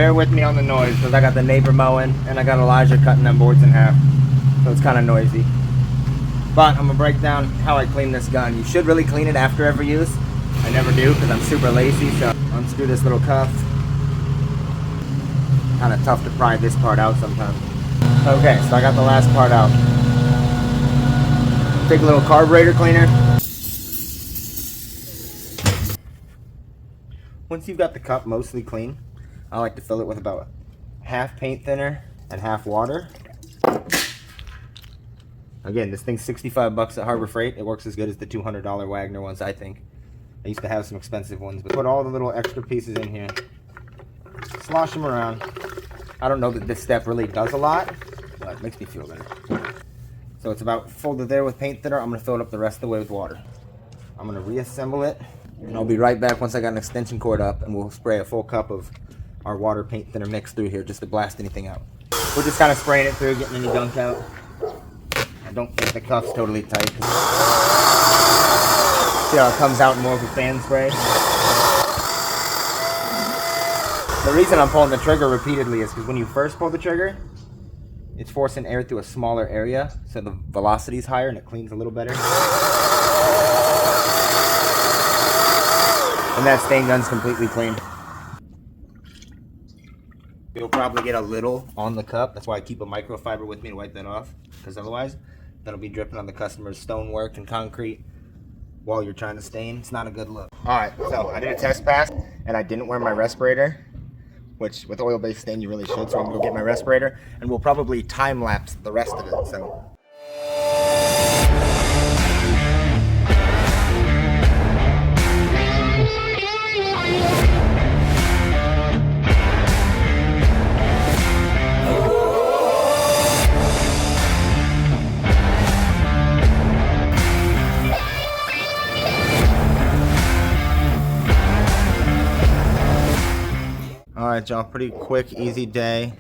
bear with me on the noise because I got the neighbor mowing and I got Elijah cutting them boards in half. So it's kind of noisy. But I'm going to break down how I clean this gun. You should really clean it after every use. I never do because I'm super lazy. So unscrew this little cuff. Kind of tough to pry this part out sometimes. Okay, so I got the last part out. Take a little carburetor cleaner. Once you've got the cup mostly clean, I like to fill it with about half paint thinner and half water. Again, this thing's 65 bucks at Harbor Freight. It works as good as the $200 Wagner ones, I think. I used to have some expensive ones, but put all the little extra pieces in here. Slosh them around. I don't know that this step really does a lot, but it makes me feel better. So it's about folded there with paint thinner. I'm going to fill it up the rest of the way with water. I'm going to reassemble it, and I'll be right back once I got an extension cord up, and we'll spray a full cup of our water paint thinner mix through here just to blast anything out. We're just kind of spraying it through, getting any gunk out. I don't think the cuff's totally tight. See how it comes out more of a fan spray? The reason I'm pulling the trigger repeatedly is because when you first pull the trigger, it's forcing air through a smaller area, so the velocity's higher and it cleans a little better. And that stain gun's completely clean. You'll probably get a little on the cup. That's why I keep a microfiber with me to wipe that off, because otherwise that'll be dripping on the customer's stonework and concrete while you're trying to stain. It's not a good look. Alright, so I did a test pass and I didn't wear my respirator, which with oil-based stain you really should, so I'm gonna go get my respirator and we'll probably time-lapse the rest of it. So alright y'all, pretty quick, easy day.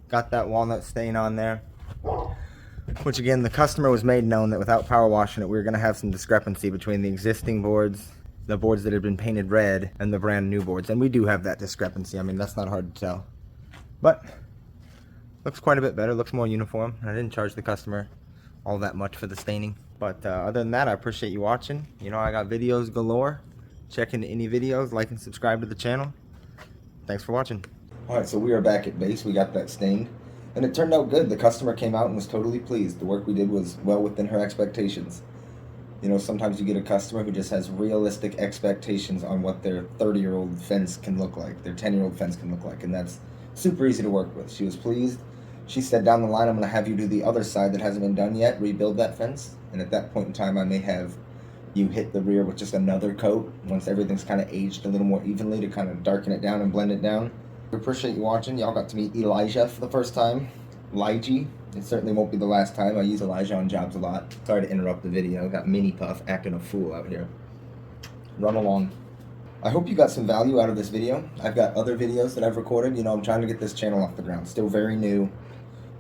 Got that walnut stain on there. Which again, the customer was made known that without power washing it, we were going to have some discrepancy between the existing boards, the boards that had been painted red, and the brand new boards. And we do have that discrepancy. I mean, that's not hard to tell. But, looks quite a bit better, looks more uniform. I didn't charge the customer all that much for the staining. But other than that, I appreciate you watching. You know, I got videos galore. Check into any videos, like and subscribe to the channel. Thanks for watching. Alright, so we are back at base. We got that stained. And it turned out good. The customer came out and was totally pleased. The work we did was well within her expectations. You know, sometimes you get a customer who just has realistic expectations on what their 30-year-old fence can look like, their 10-year-old fence can look like, and that's super easy to work with. She was pleased. She said, down the line, I'm going to have you do the other side that hasn't been done yet, rebuild that fence, and at that point in time, I may have you hit the rear with just another coat once everything's kind of aged a little more evenly to kind of darken it down and blend it down. We appreciate you watching. Y'all got to meet Elijah for the first time. Lijy. It certainly won't be the last time. I use Elijah on jobs a lot. Sorry to interrupt the video. Got Mini Puff acting a fool out here. Run along. I hope you got some value out of this video. I've got other videos that I've recorded. You know, I'm trying to get this channel off the ground. Still very new.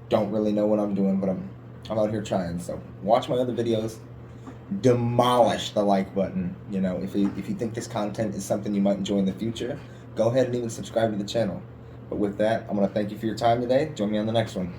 Don't really know what I'm doing, but I'm out here trying. So watch my other videos. Demolish the like button. You know, if you think this content is something you might enjoy in the future, go ahead and even subscribe to the channel. But with that, I'm going to thank you for your time today. Join me on the next one.